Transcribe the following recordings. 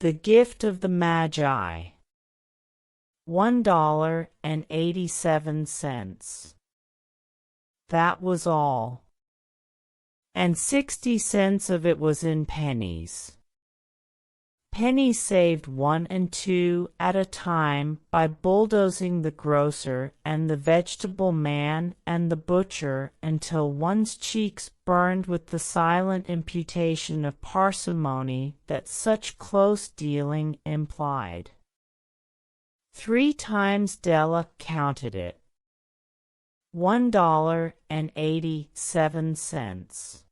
The Gift of the Magi. $1.87. That was all. And 60 cents of it was in pennies. Pennies saved 1 and 2 at a time by bulldozing the grocer and the vegetable man and the butcher until one's cheeks burned with the silent imputation of parsimony that such close dealing implied. 3 times Della counted it. $1.87.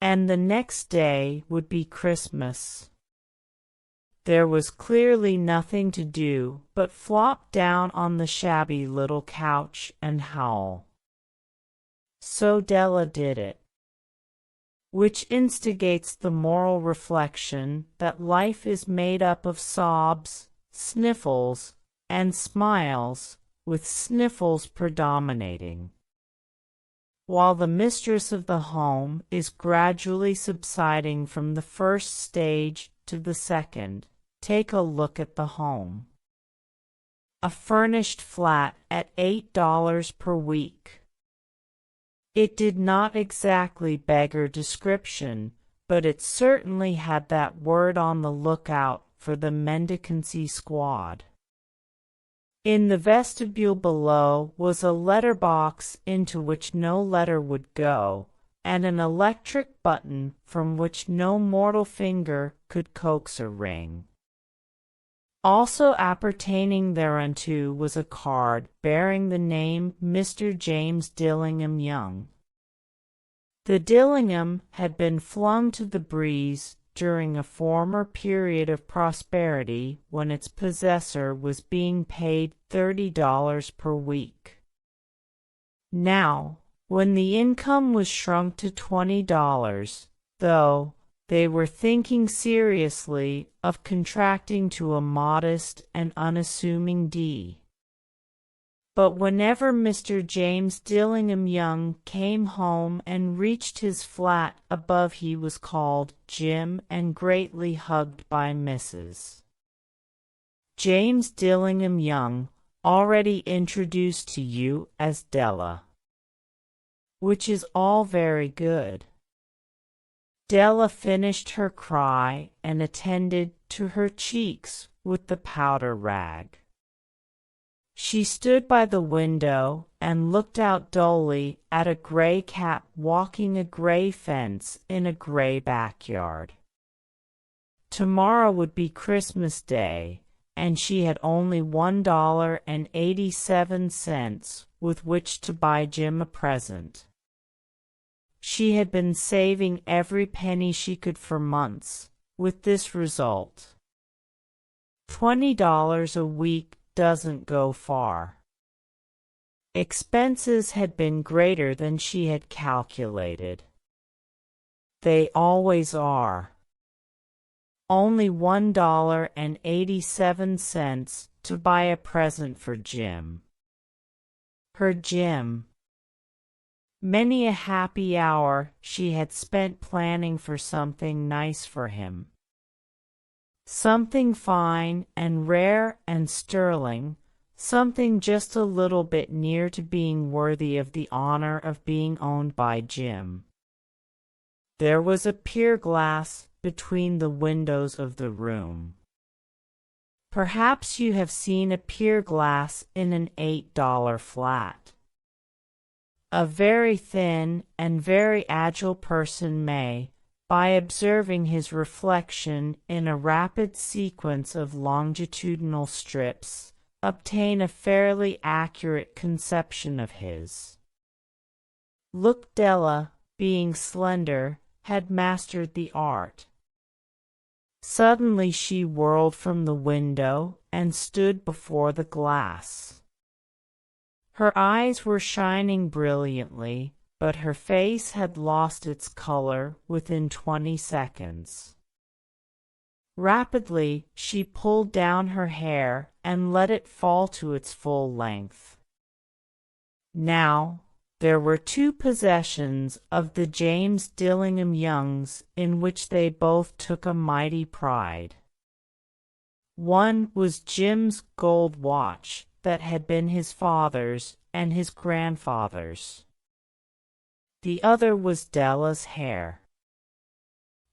And the next day would be Christmas. There was clearly nothing to do but flop down on the shabby little couch and howl. So Della did it. Which instigates the moral reflection that life is made up of sobs, sniffles, and smiles, with sniffles predominating. While the mistress of the home is gradually subsiding from the first stage to the second, take a look at the home. A furnished flat at $8 per week. It did not exactly beggar description, but it certainly had that word on the lookout for the mendicancy squad. In the vestibule below was a letter box into which no letter would go, and an electric button from which no mortal finger could coax a ring. Also appertaining thereunto was a card bearing the name Mr. James Dillingham Young. The Dillingham had been flung to the breeze during a former period of prosperity when its possessor was being paid $30 per week. Now, when the income was shrunk to $20, though, they were thinking seriously of contracting to a modest and unassuming D. But whenever Mr. James Dillingham Young came home and reached his flat above, he was called Jim and greatly hugged by Mrs. James Dillingham Young, already introduced to you as Della. Which is all very good. Della finished her cry and attended to her cheeks with the powder rag. She stood by the window and looked out dully at a gray cat walking a gray fence in a gray backyard. Tomorrow would be Christmas Day, and she had only $1.87 with which to buy Jim a present. She had been saving every penny she could for months, with this result. $20 a week doesn't go far. Expenses had been greater than she had calculated. They always are. Only $1.87 to buy a present for Jim. Her Jim. Many a happy hour she had spent planning for something nice for him. Something fine and rare and sterling, something just a little bit near to being worthy of the honor of being owned by Jim. There was a pier glass between the windows of the room. Perhaps you have seen a pier glass in an $8 flat. A very thin and very agile person may, by observing his reflection in a rapid sequence of longitudinal strips, obtain a fairly accurate conception of his look. Della, being slender, had mastered the art. Suddenly she whirled from the window and stood before the glass. Her eyes were shining brilliantly, but her face had lost its color within 20 seconds. Rapidly she pulled down her hair and let it fall to its full length. Now, There were two possessions of the James Dillingham Youngs in which they both took a mighty pride. One was Jim's gold watch that had been his father's and his grandfather's. The other was Della's hair.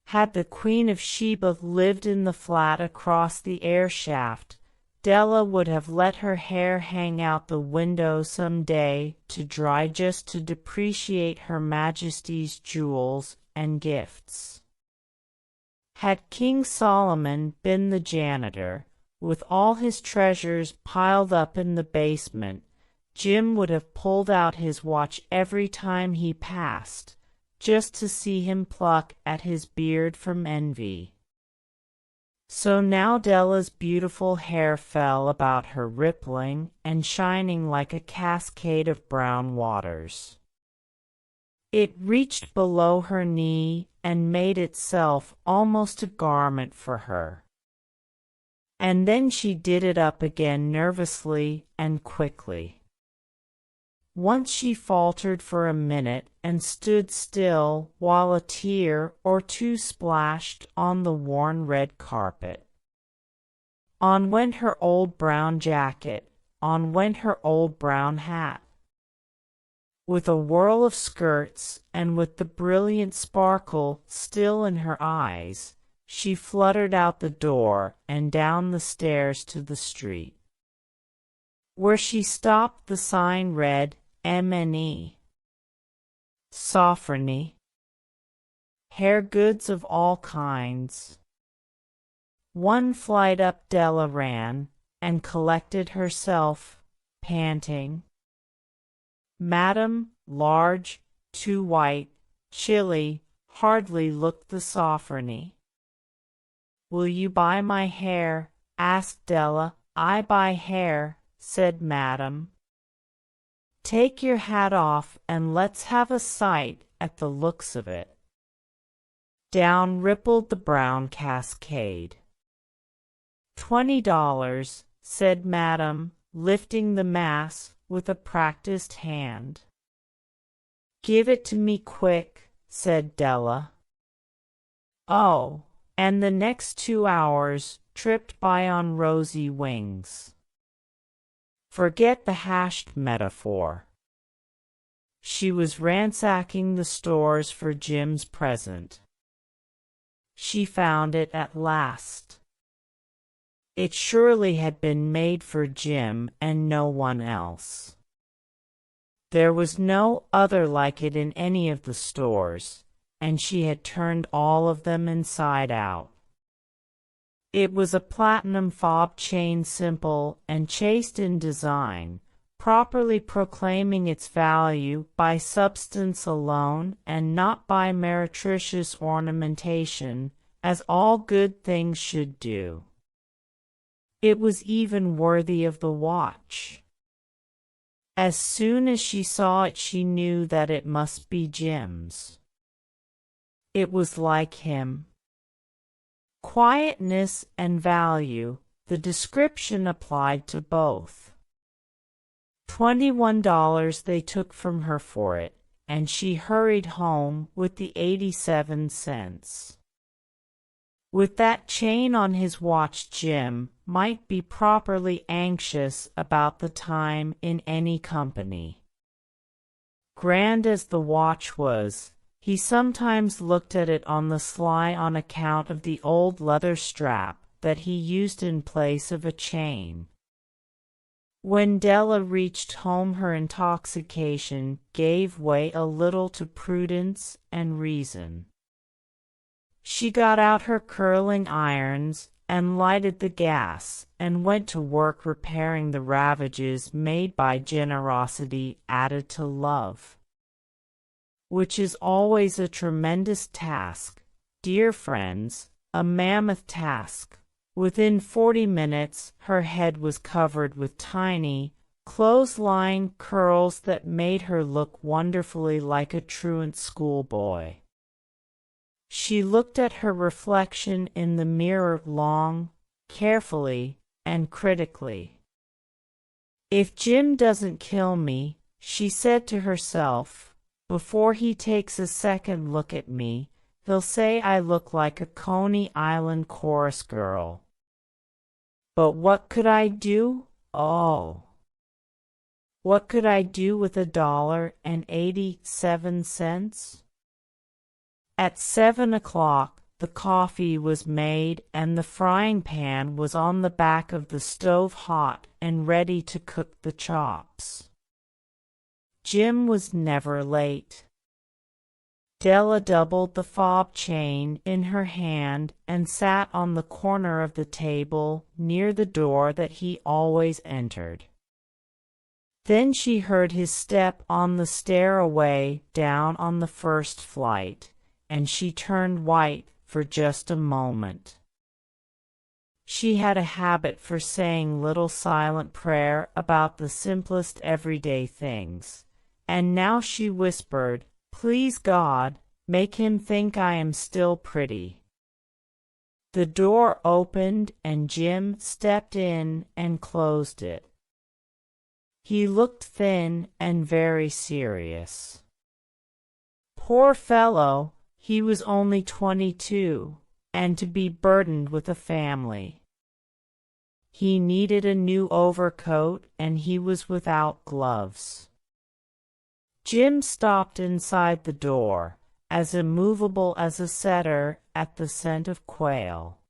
Had the Queen of Sheba lived in the flat across the air shaft, Della would have let her hair hang out the window some day to dry just to depreciate Her Majesty's jewels and gifts. Had King Solomon been the janitor, with all his treasures piled up in the basement, Jim would have pulled out his watch every time he passed, just to see him pluck at his beard from envy. So now Della's beautiful hair fell about her, rippling and shining like a cascade of brown waters. It reached below her knee and made itself almost a garment for her. And then she did it up again nervously and quickly. Once she faltered for a minute and stood still while a tear or two splashed on the worn red carpet. On went her old brown jacket, on went her old brown hat. With a whirl of skirts and with the brilliant sparkle still in her eyes, she fluttered out the door and down the stairs to the street. Where she stopped, the sign read M&E. Sophronie. Hair goods of all kinds. One flight up Della ran, and collected herself, panting. Madam, large, too white, chilly, hardly looked the Sophronie. Will you buy my hair? Asked Della. I buy hair, said Madam. Take your hat off and let's have a sight at the looks of it. Down rippled the brown cascade. $20, said Madam, lifting the mass with a practiced hand. Give it to me quick, said Della. Oh, and the next 2 hours tripped by on rosy wings. Forget the hashed metaphor. She was ransacking the stores for Jim's present. She found it at last. It surely had been made for Jim and no one else. There was no other like it in any of the stores, and she had turned all of them inside out. It was a platinum fob chain, simple and chaste in design, properly proclaiming its value by substance alone and not by meretricious ornamentation, as all good things should do. It was even worthy of the watch. As soon as she saw it, she knew that it must be Jim's. It was like him. Quietness and value, the description applied to both. $21 they took from her for it, and she hurried home with the 87 cents. With that chain on his watch, Jim might be properly anxious about the time in any company. Grand as the watch was, he sometimes looked at it on the sly on account of the old leather strap that he used in place of a chain. When Della reached home, her intoxication gave way a little to prudence and reason. She got out her curling irons and lighted the gas and went to work repairing the ravages made by generosity added to love, which is always a tremendous task, dear friends, a mammoth task. Within 40 minutes her head was covered with tiny, clothesline curls that made her look wonderfully like a truant schoolboy. She looked at her reflection in the mirror long, carefully, and critically. If Jim doesn't kill me, she said to herself. Before he takes a second look at me, he'll say I look like a Coney Island chorus girl. But what could I do? Oh, what could I do with $1.87? At 7 o'clock, the coffee was made and the frying pan was on the back of the stove hot and ready to cook the chops. Jim was never late. Della doubled the fob chain in her hand and sat on the corner of the table near the door that he always entered. Then she heard his step on the stairway down on the first flight, and she turned white for just a moment. She had a habit for saying little silent prayer about the simplest everyday things, and now she whispered, "Please God, make him think I am still pretty." The door opened and Jim stepped in and closed it. He looked thin and very serious. Poor fellow, he was only 22, and to be burdened with a family. He needed a new overcoat and he was without gloves. Jim stopped inside the door, as immovable as a setter at the scent of quail.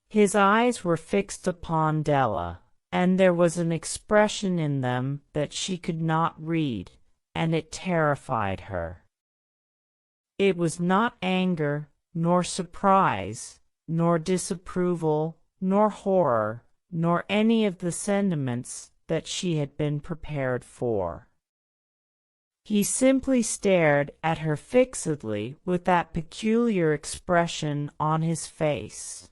His eyes were fixed upon Della, and there was an expression in them that she could not read, and it terrified her. It was not anger, nor surprise, nor disapproval, nor horror, nor any of the sentiments that she had been prepared for. He simply stared at her fixedly with that peculiar expression on his face.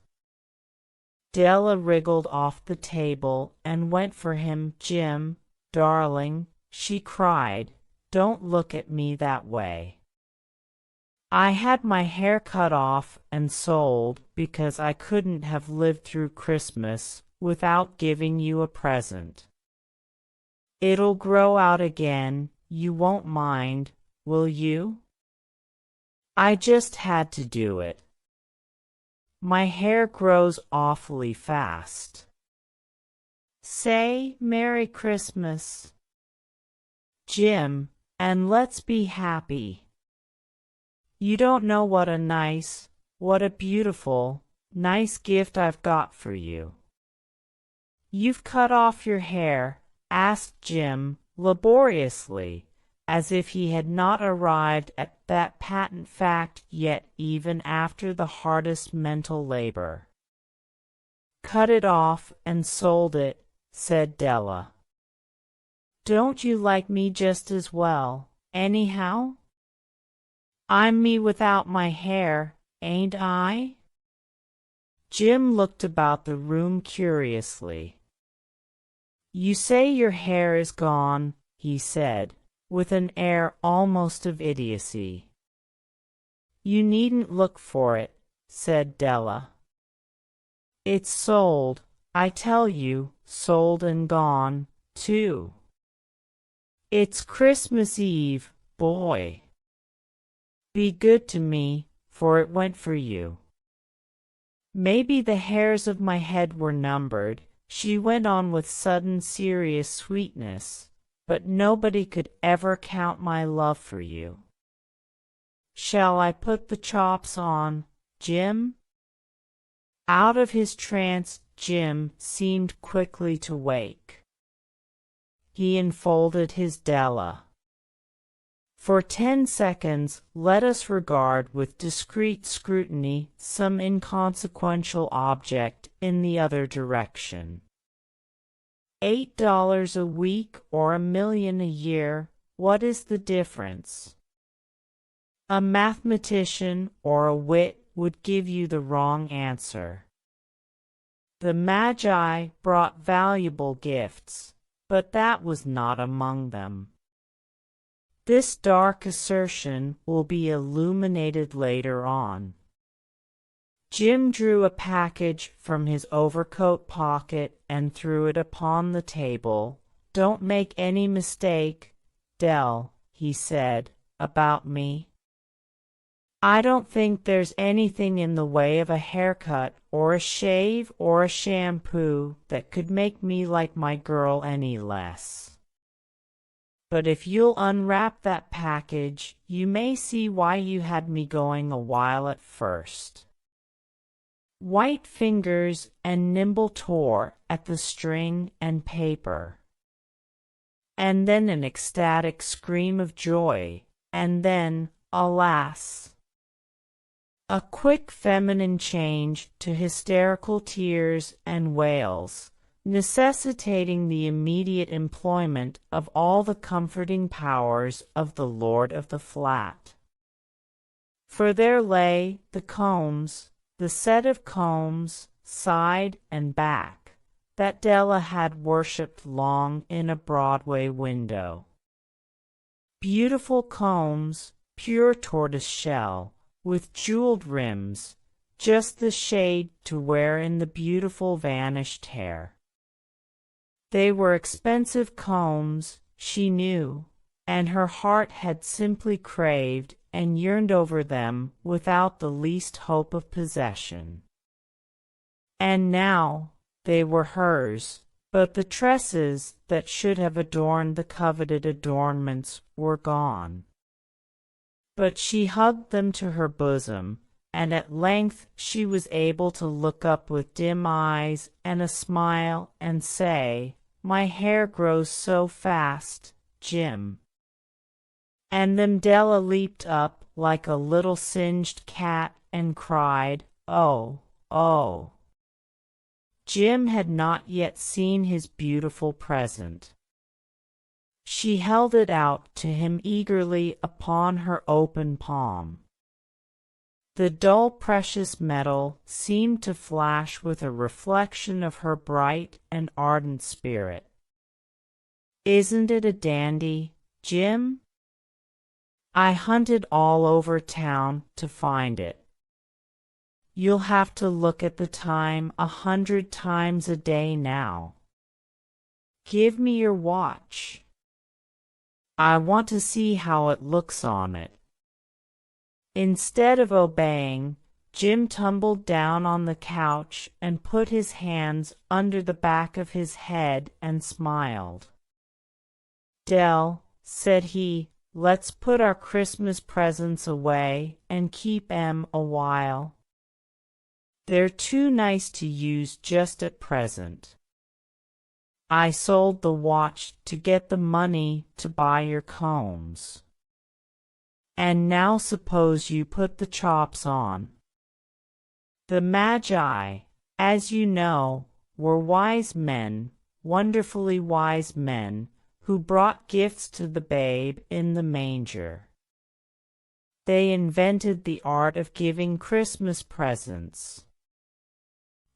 Della wriggled off the table and went for him. "Jim, darling," she cried, "don't look at me that way. I had my hair cut off and sold because I couldn't have lived through Christmas without giving you a present. It'll grow out again. You won't mind, will you? I just had to do it. My hair grows awfully fast. Say Merry Christmas, Jim, and let's be happy. You don't know what a beautiful, nice gift I've got for you." "You've cut off your hair?" asked Jim, laboriously, as if he had not arrived at that patent fact yet even after the hardest mental labor. "Cut it off and sold it," said Della. "Don't you like me just as well, anyhow? I'm me without my hair, ain't I?" Jim looked about the room curiously. "You say your hair is gone," he said, with an air almost of idiocy. "You needn't look for it," said Della. "It's sold, I tell you, sold and gone, too. It's Christmas Eve, boy. Be good to me, for it went for you. Maybe the hairs of my head were numbered," she went on with sudden serious sweetness, "but nobody could ever count my love for you. Shall I put the chops on, Jim?" Out of his trance, Jim seemed quickly to wake. He enfolded his Della. For 10 seconds, let us regard with discreet scrutiny some inconsequential object in the other direction. $8 a week or $1 million a year, what is the difference? A mathematician or a wit would give you the wrong answer. The Magi brought valuable gifts, but that was not among them. This dark assertion will be illuminated later on. Jim drew a package from his overcoat pocket and threw it upon the table, "Don't make any mistake, Dell," he said, "about me. I don't think there's anything in the way of a haircut or a shave or a shampoo that could make me like my girl any less. But if you'll unwrap that package, you may see why you had me going a while at first." White fingers and nimble tore at the string and paper. And then an ecstatic scream of joy, and then, alas! A quick feminine change to hysterical tears and wails, necessitating the immediate employment of all the comforting powers of the lord of the flat. For there lay the combs, the set of combs, side and back, that Della had worshipped long in a Broadway window. Beautiful combs, pure tortoise shell, with jeweled rims, just the shade to wear in the beautiful vanished hair. They were expensive combs, she knew, and her heart had simply craved and yearned over them without the least hope of possession. And now they were hers, but the tresses that should have adorned the coveted adornments were gone. But she hugged them to her bosom, and at length she was able to look up with dim eyes and a smile and say, "My hair grows so fast, Jim." And then Della leaped up like a little singed cat and cried, "Oh, oh!" Jim had not yet seen his beautiful present. She held it out to him eagerly upon her open palm. The dull precious metal seemed to flash with a reflection of her bright and ardent spirit. "Isn't it a dandy, Jim? I hunted all over town to find it. You'll have to look at the time 100 times a day now. Give me your watch. I want to see how it looks on it." Instead of obeying, Jim tumbled down on the couch and put his hands under the back of his head and smiled. "Dell," said he, "let's put our Christmas presents away and keep 'em a while. They're too nice to use just at present. I sold the watch to get the money to buy your combs. And now suppose you put the chops on." The Magi, as you know, were wise men, wonderfully wise men, who brought gifts to the babe in the manger. They invented the art of giving Christmas presents.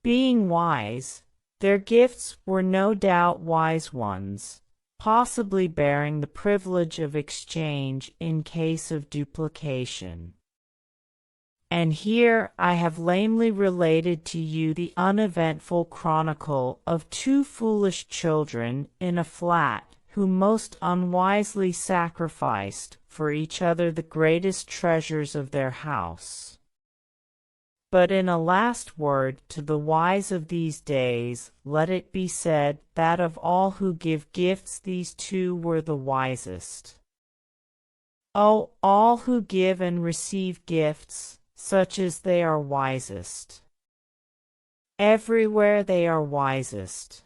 Being wise, their gifts were no doubt wise ones, possibly bearing the privilege of exchange in case of duplication. And here I have lamely related to you the uneventful chronicle of two foolish children in a flat who most unwisely sacrificed for each other the greatest treasures of their house. But in a last word to the wise of these days, let it be said that of all who give gifts these two were the wisest. Oh, all who give and receive gifts, such as they are wisest. Everywhere they are wisest.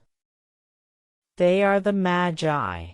They are the Magi.